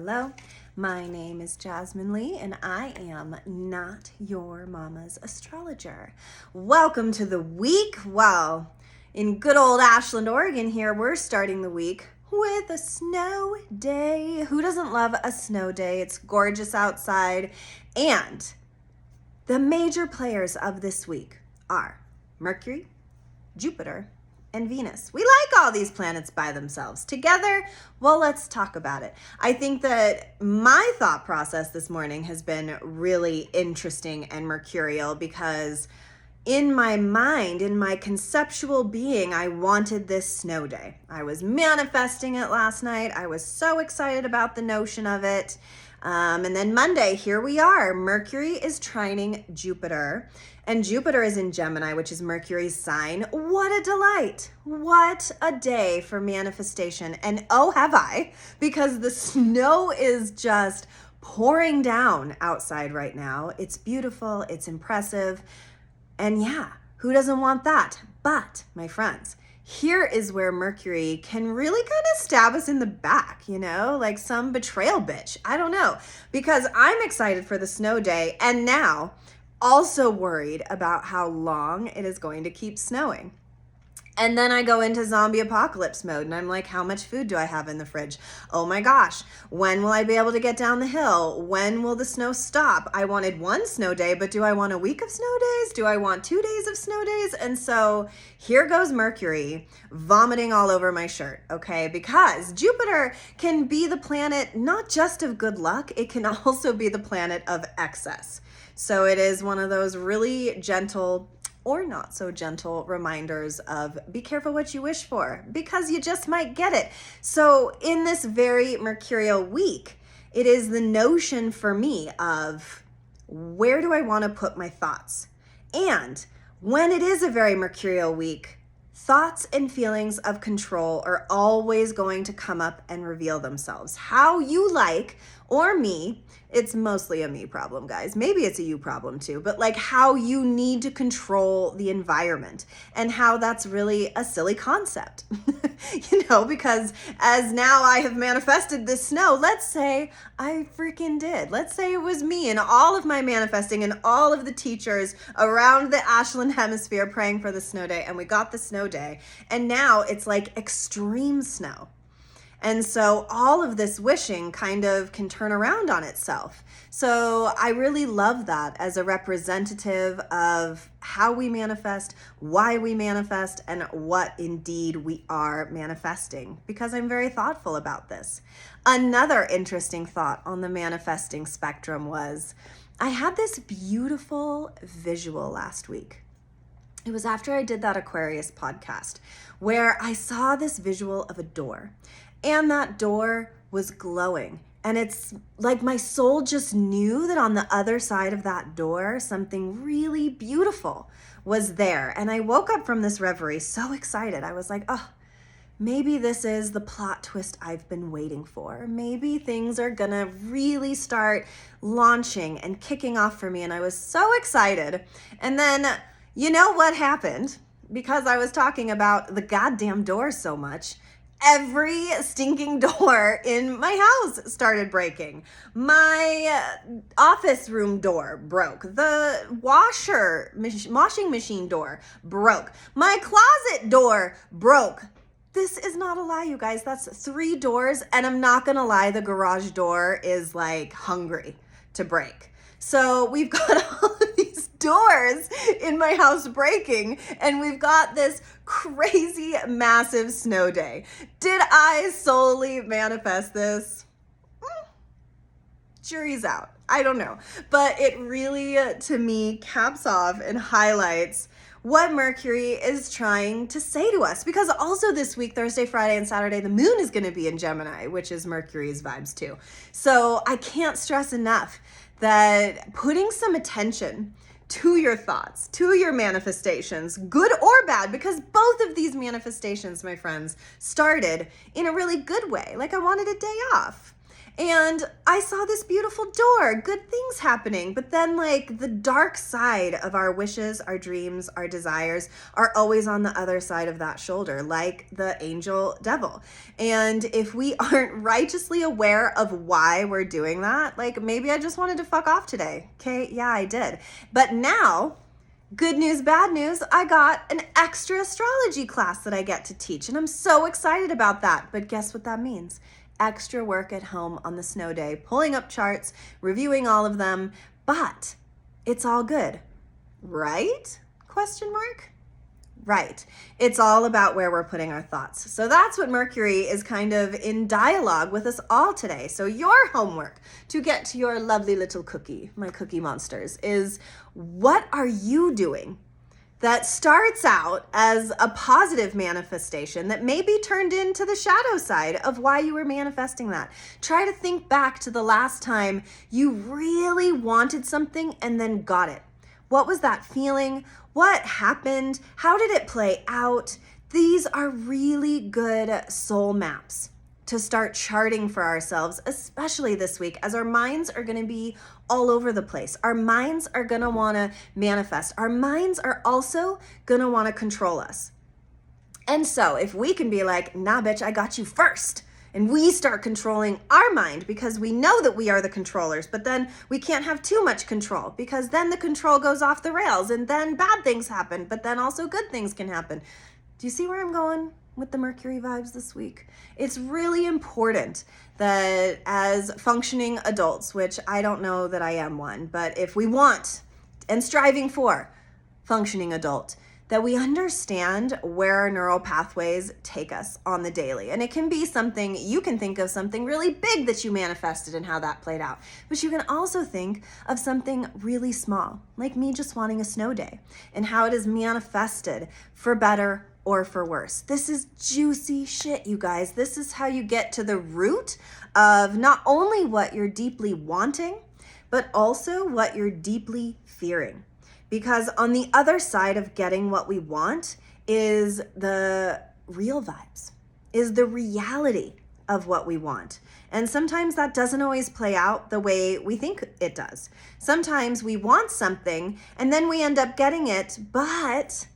hello. My name is Jasmine Lee, and I am not your mama's astrologer. Welcome to the week. Well, in good old Ashland, Oregon here, we're starting the week with a snow day. Who doesn't love a snow day? It's gorgeous outside. And the major players of this week are Mercury, Jupiter, and Venus. We like all these planets by themselves. Together, well, let's talk about it. I think that my thought process this morning has been really interesting and mercurial because in my mind, in my conceptual being, I wanted this snow day. I was manifesting it last night. I was so excited about the notion of it. And then Monday, here we are. Mercury is trining Jupiter, and Jupiter is in Gemini, which is Mercury's sign. What a delight. What a day for manifestation. And oh, have I, because the snow is just pouring down outside right now. It's beautiful. It's impressive. And yeah, who doesn't want that? But my friends, here is where Mercury can really kind of stab us in the back, like some betrayal bitch. I don't know, because I'm excited for the snow day and now also worried about how long it is going to keep snowing. And then I go into zombie apocalypse mode and I'm like, how much food do I have in the fridge? Oh my gosh, when will I be able to get down the hill? When will the snow stop? I wanted one snow day, but do I want a week of snow days? Do I want 2 days of snow days? And so here goes Mercury vomiting all over my shirt, okay? Because Jupiter can be the planet not just of good luck, it can also be the planet of excess. So it is one of those really gentle or not so gentle reminders of be careful what you wish for because you just might get it. So in this very mercurial week, it is the notion for me of where do I want to put my thoughts? And when it is a very mercurial week, thoughts and feelings of control are always going to come up and reveal themselves. How you like, or me, it's mostly a me problem, guys. Maybe it's a you problem too, but like how you need to control the environment and how that's really a silly concept, because as now I have manifested this snow, let's say I freaking did. Let's say it was me and all of my manifesting and all of the teachers around the Ashland hemisphere praying for the snow day, and we got the snow day, and now it's like extreme snow. And so all of this wishing kind of can turn around on itself. So I really love that as a representative of how we manifest, why we manifest, and what indeed we are manifesting, because I'm very thoughtful about this. Another interesting thought on the manifesting spectrum was I had this beautiful visual last week. It was after I did that Aquarius podcast where I saw this visual of a door. And that door was glowing. And it's like my soul just knew that on the other side of that door, something really beautiful was there. And I woke up from this reverie so excited. I was like, oh, maybe this is the plot twist I've been waiting for. Maybe things are gonna really start launching and kicking off for me. And I was so excited. And then, you know what happened? Because I was talking about the goddamn door so much, every stinking door in my house started breaking. My office room door broke. The washing machine door broke. My closet door broke. This is not a lie, you guys. That's 3 doors. And I'm not going to lie, the garage door is like hungry to break. So we've got all of these doors in my house breaking, and we've got this crazy massive snow day. Did I solely manifest this? Jury's out. I don't know. But it really, to me, caps off and highlights what Mercury is trying to say to us. Because also this week, Thursday, Friday, and Saturday, the moon is going to be in Gemini, which is Mercury's vibes too. So I can't stress enough that putting some attention to your thoughts, to your manifestations, good or bad, because both of these manifestations, my friends, started in a really good way. Like I wanted a day off. And I saw this beautiful door, good things happening. But then like the dark side of our wishes, our dreams, our desires are always on the other side of that shoulder, like the angel devil. And if we aren't righteously aware of why we're doing that, like maybe I just wanted to fuck off today. Okay, yeah, I did. But now, good news, bad news, I got an extra astrology class that I get to teach, and I'm so excited about that. But guess what that means? Extra work at home on the snow day, pulling up charts, reviewing all of them, but it's all good, right? Question mark? Right. It's all about where we're putting our thoughts. So that's what Mercury is kind of in dialogue with us all today. So your homework to get to your lovely little cookie, my cookie monsters, is what are you doing that starts out as a positive manifestation that may be turned into the shadow side of why you were manifesting that? Try to think back to the last time you really wanted something and then got it. What was that feeling? What happened? How did it play out? These are really good soul maps to start charting for ourselves, especially this week, as our minds are going to be all over the place. Our minds are going to want to manifest. Our minds are also going to want to control us. And so if we can be like, nah, bitch, I got you first. And we start controlling our mind because we know that we are the controllers, but then we can't have too much control because then the control goes off the rails and then bad things happen, but then also good things can happen. Do you see where I'm going with the Mercury vibes this week? It's really important that as functioning adults, which I don't know that I am one, but if we want and striving for functioning adult, that we understand where our neural pathways take us on the daily. And it can be something, you can think of something really big that you manifested and how that played out. But you can also think of something really small, like me just wanting a snow day, and how it is manifested for better or for worse. This is juicy shit, you guys. This is how you get to the root of not only what you're deeply wanting, but also what you're deeply fearing. Because on the other side of getting what we want is the real vibes, is the reality of what we want. And sometimes that doesn't always play out the way we think it does. Sometimes we want something and then we end up getting it, but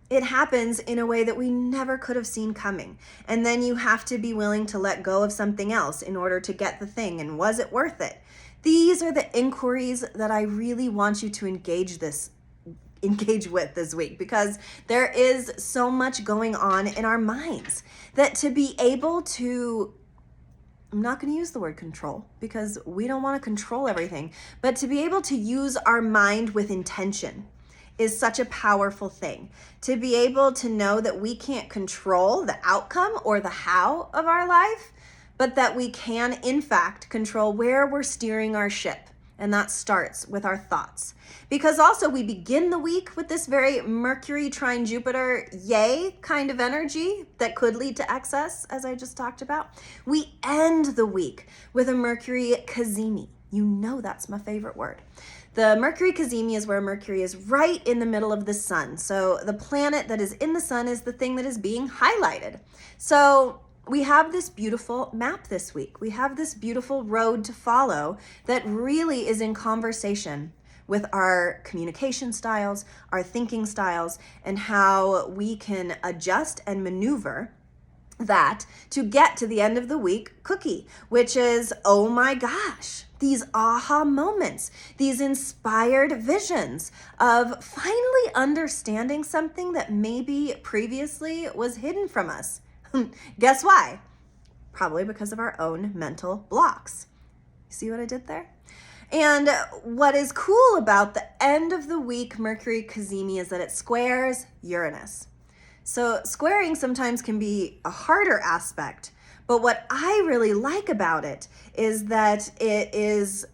it happens in a way that we never could have seen coming. And then you have to be willing to let go of something else in order to get the thing. And was it worth it? These are the inquiries that I really want you to engage with this week, because there is so much going on in our minds that to be able to, I'm not going to use the word control because we don't want to control everything, but to be able to use our mind with intention is such a powerful thing. To be able to know that we can't control the outcome or the how of our life, but that we can in fact control where we're steering our ship. And that starts with our thoughts. Because also we begin the week with this very Mercury trine Jupiter, yay kind of energy that could lead to excess, as I just talked about. We end the week with a Mercury cazimi. You know that's my favorite word. The Mercury cazimi is where Mercury is right in the middle of the sun. So the planet that is in the sun is the thing that is being highlighted. So we have this beautiful map this week. We have this beautiful road to follow that really is in conversation with our communication styles, our thinking styles, and how we can adjust and maneuver that to get to the end of the week cookie, which is, oh my gosh, these aha moments, these inspired visions of finally understanding something that maybe previously was hidden from us. Guess why? Probably because of our own mental blocks. See what I did there? And what is cool about the end of the week Mercury cazimi is that it squares Uranus. So squaring sometimes can be a harder aspect, but what I really like about it is that it is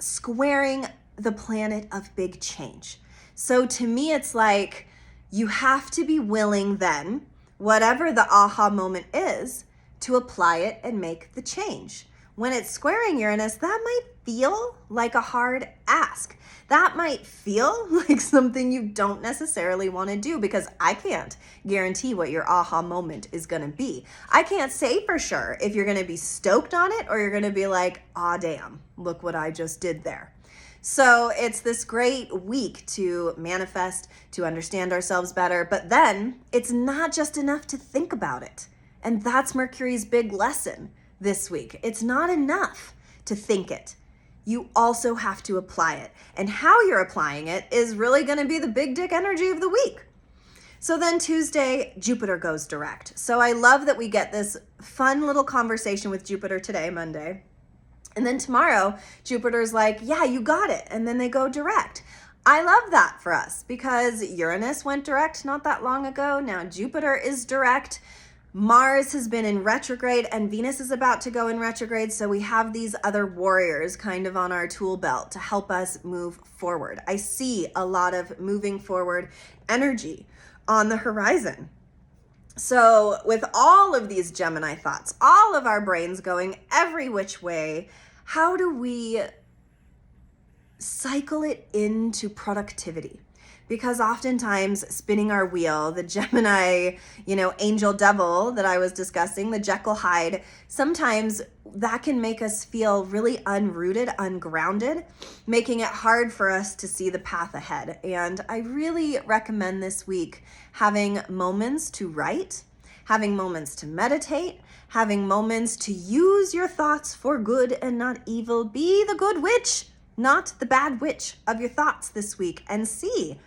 squaring the planet of big change. So to me, it's like you have to be willing then, whatever the aha moment is, to apply it and make the change. when it's squaring Uranus, that might feel like a hard ask. That might feel like something you don't necessarily want to do, because I can't guarantee what your aha moment is going to be. I can't say for sure if you're going to be stoked on it or you're going to be like, "Ah, damn, look what I just did there." So it's this great week to manifest, to understand ourselves better, but then it's not just enough to think about it. And that's Mercury's big lesson this week. It's not enough to think it. You also have to apply it. And how you're applying it is really going to be the big dick energy of the week. So then Tuesday, Jupiter goes direct. So I love that we get this fun little conversation with Jupiter today, Monday. And then tomorrow, Jupiter's like, yeah, you got it. And then they go direct. I love that for us because Uranus went direct not that long ago. Now Jupiter is direct. Mars has been in retrograde and Venus is about to go in retrograde. So we have these other warriors kind of on our tool belt to help us move forward. I see a lot of moving forward energy on the horizon. So with all of these Gemini thoughts, all of our brains going every which way, how do we cycle it into productivity? Because oftentimes spinning our wheel, the Gemini, angel devil that I was discussing, the Jekyll Hyde, sometimes that can make us feel really unrooted, ungrounded, making it hard for us to see the path ahead. And I really recommend this week having moments to write, having moments to meditate, having moments to use your thoughts for good and not evil. Be the good witch, not the bad witch of your thoughts this week, and see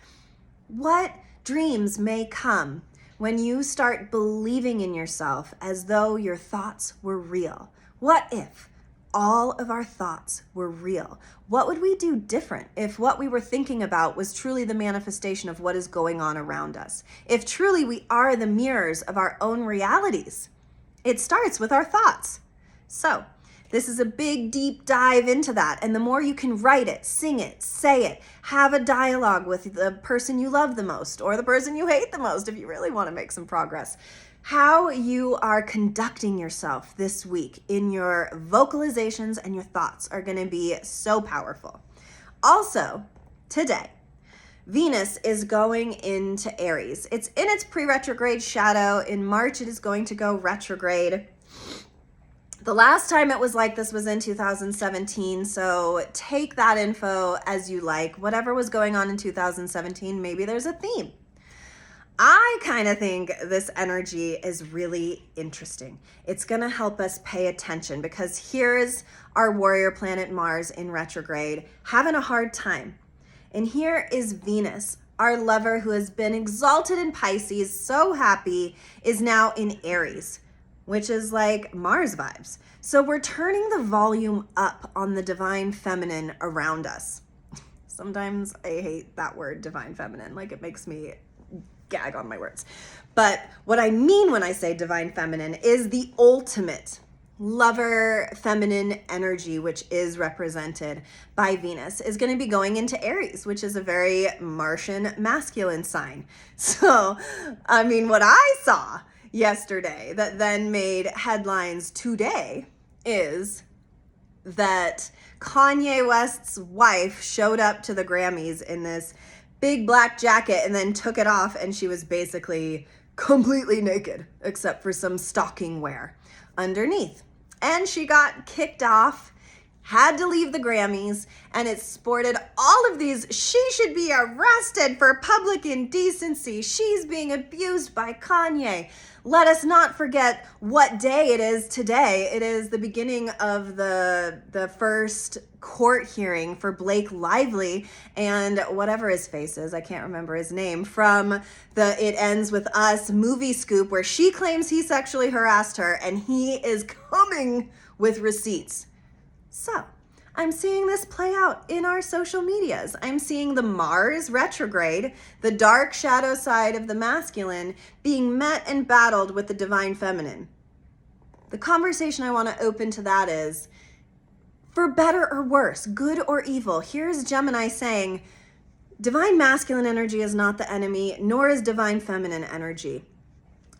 what dreams may come when you start believing in yourself as though your thoughts were real. What if all of our thoughts were real? What would we do different if what we were thinking about was truly the manifestation of what is going on around us? If truly we are the mirrors of our own realities? It starts with our thoughts. So this is a big, deep dive into that. And the more you can write it, sing it, say it, have a dialogue with the person you love the most or the person you hate the most if you really want to make some progress. How you are conducting yourself this week in your vocalizations and your thoughts are going to be so powerful. Also, today, Venus is going into Aries. It's in its pre-retrograde shadow. In March, it is going to go retrograde. The last time it was like this was in 2017, so take that info as you like. Whatever was going on in 2017, maybe there's a theme. I kind of think this energy is really interesting. It's going to help us pay attention because here's our warrior planet Mars in retrograde having a hard time. And here is Venus, our lover who has been exalted in Pisces, so happy, is now in Aries, which is like Mars vibes. So we're turning the volume up on the divine feminine around us. Sometimes I hate that word, divine feminine, like it makes me gag on my words. But what I mean when I say divine feminine is the ultimate lover feminine energy, which is represented by Venus, is going to be going into Aries, which is a very Martian masculine sign. So, I mean, what I saw yesterday that then made headlines today is that Kanye West's wife showed up to the Grammys in this big black jacket and then took it off, and she was basically completely naked except for some stocking wear underneath. And she got kicked off, had to leave the Grammys, and it sported all of these, she should be arrested for public indecency, she's being abused by Kanye. Let us not forget what day it is today. It is the beginning of the first court hearing for Blake Lively and whatever his face is, I can't remember his name, from the It Ends With Us movie scoop where she claims he sexually harassed her and he is coming with receipts. So I'm seeing this play out in our social medias. I'm seeing the Mars retrograde, the dark shadow side of the masculine, being met and battled with the divine feminine. The conversation I want to open to that is, for better or worse, good or evil, here's Gemini saying, divine masculine energy is not the enemy, nor is divine feminine energy.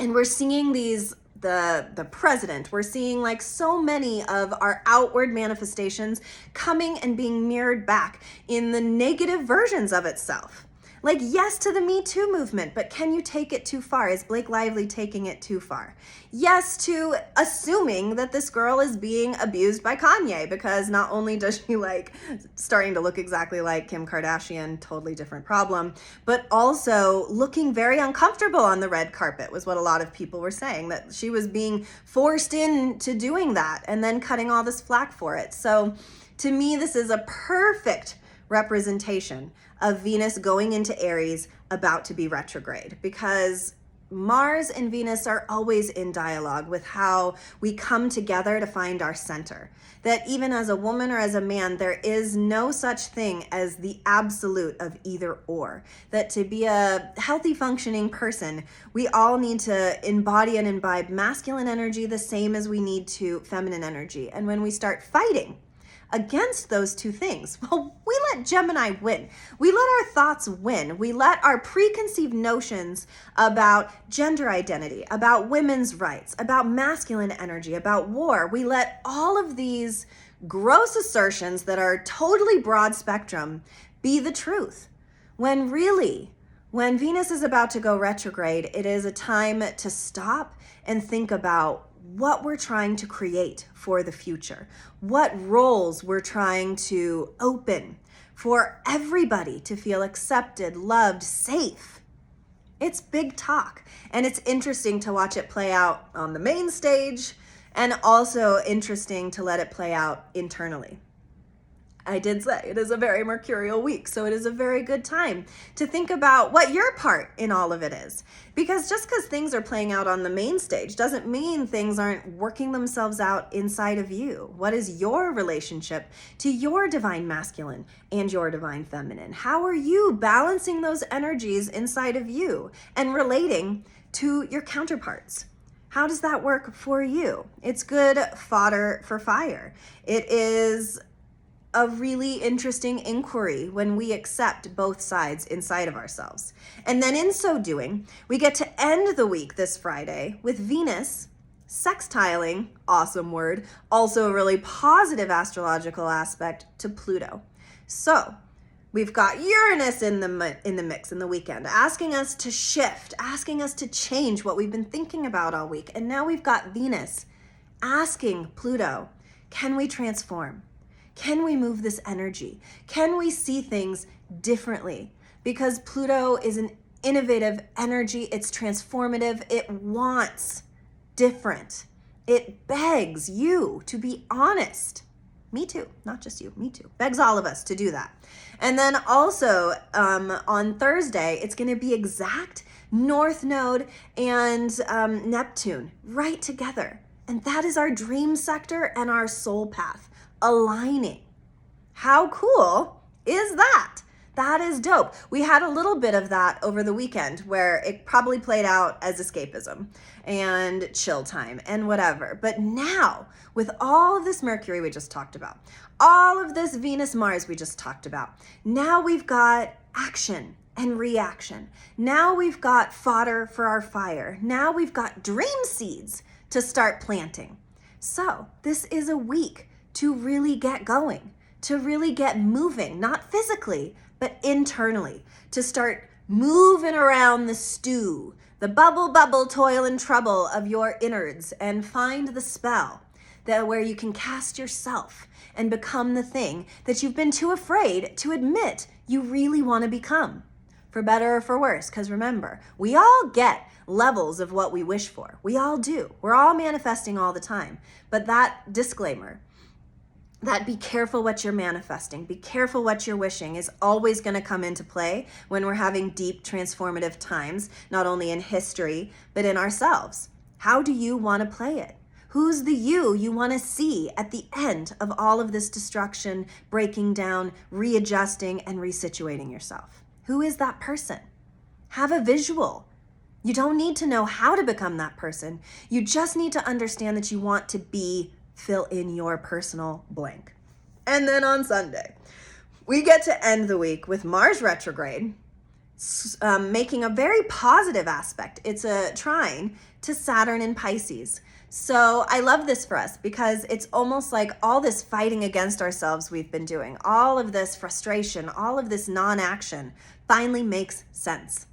And we're seeing these the president. We're seeing like so many of our outward manifestations coming and being mirrored back in the negative versions of itself. Like, yes to the Me Too movement, but can you take it too far? Is Blake Lively taking it too far? Yes to assuming that this girl is being abused by Kanye, because not only does she like starting to look exactly like Kim Kardashian, totally different problem, but also looking very uncomfortable on the red carpet was what a lot of people were saying, that she was being forced into doing that and then cutting all this flack for it. So to me, this is a perfect representation of Venus going into Aries, about to be retrograde, because Mars and Venus are always in dialogue with how we come together to find our center. That even as a woman or as a man, there is no such thing as the absolute of either or. That to be a healthy functioning person, we all need to embody and imbibe masculine energy the same as we need to feminine energy. And when we start fighting against those two things, well, we let Gemini win. We let our thoughts win. We let our preconceived notions about gender identity, about women's rights, about masculine energy, about war, we let all of these gross assertions that are totally broad spectrum be the truth. When really, when Venus is about to go retrograde, it is a time to stop and think about what we're trying to create for the future, what roles we're trying to open for everybody to feel accepted, loved, safe. It's big talk, and it's interesting to watch it play out on the main stage, and also interesting to let it play out internally. I did say it is a very mercurial week, so it is a very good time to think about what your part in all of it is. Because just because things are playing out on the main stage doesn't mean things aren't working themselves out inside of you. What is your relationship to your divine masculine and your divine feminine? How are you balancing those energies inside of you and relating to your counterparts? How does that work for you? It's good fodder for fire. It is a really interesting inquiry when we accept both sides inside of ourselves. And then in so doing, we get to end the week this Friday with Venus sextiling, awesome word, also a really positive astrological aspect to Pluto. So we've got Uranus in the mix in the weekend, asking us to shift, asking us to change what we've been thinking about all week. And now we've got Venus asking Pluto, can we transform? Can we move this energy? Can we see things differently? Because Pluto is an innovative energy. It's transformative. It wants different. It begs you to be honest. Me too, not just you, me too. Begs all of us to do that. And then also on Thursday, it's going to be exact North Node and Neptune right together. And that is our dream sector and our soul path aligning. How cool is that? That is dope. We had a little bit of that over the weekend where it probably played out as escapism and chill time and whatever. But now, with all of this Mercury we just talked about, all of this Venus-Mars we just talked about, now we've got action and reaction. Now we've got fodder for our fire. Now we've got dream seeds to start planting. So this is a week to really get going, to really get moving, not physically, but internally, to start moving around the stew, the bubble, toil and trouble of your innards, and find the spell that where you can cast yourself and become the thing that you've been too afraid to admit you really want to become, for better or for worse. Because remember, we all get levels of what we wish for. We all do. We're all manifesting all the time. But that disclaimer, that be careful what you're manifesting, be careful what you're wishing, is always going to come into play when we're having deep transformative times, not only in history, but in ourselves. How do you want to play it? Who's the you want to see at the end of all of this destruction, breaking down, readjusting, and resituating yourself? Who is that person? Have a visual. You don't need to know how to become that person. You just need to understand that you want to be, fill in your personal blank. And then on Sunday, we get to end the week with Mars retrograde, making a very positive aspect. It's a trine to Saturn in Pisces. So I love this for us because it's almost like all this fighting against ourselves we've been doing, all of this frustration, all of this non-action finally makes sense.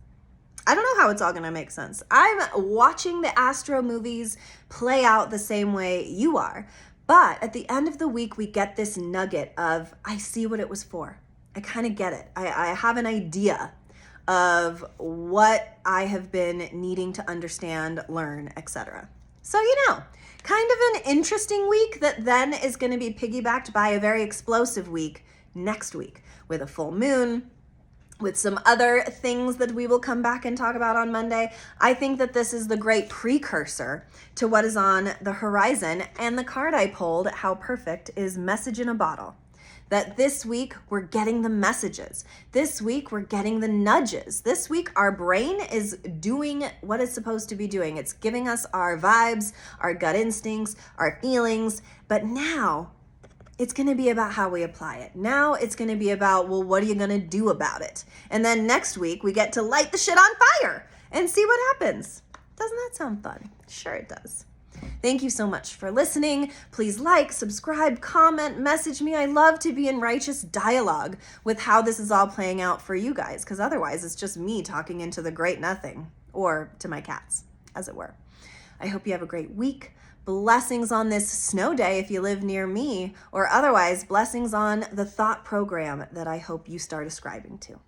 I don't know how it's all going to make sense. I'm watching the Astro movies play out the same way you are. But at the end of the week, we get this nugget of, I see what it was for. I kind of get it. I have an idea of what I have been needing to understand, learn, etc. So, kind of an interesting week that then is going to be piggybacked by a very explosive week next week with a full moon, with some other things that we will come back and talk about on Monday. I think that this is the great precursor to what is on the horizon. And the card I pulled, How Perfect, is Message in a Bottle. That this week we're getting the messages. This week we're getting the nudges. This week our brain is doing what it's supposed to be doing. It's giving us our vibes, our gut instincts, our feelings. But now it's going to be about how we apply it. Now it's going to be about, well, what are you going to do about it? And then next week we get to light the shit on fire and see what happens. Doesn't that sound fun? Sure it does. Thank you so much for listening. Please like, subscribe, comment, message me. I love to be in righteous dialogue with how this is all playing out for you guys, because otherwise it's just me talking into the great nothing, or to my cats, as it were. I hope you have a great week. Blessings on this snow day if you live near me, or otherwise blessings on the thought program that I hope you start ascribing to.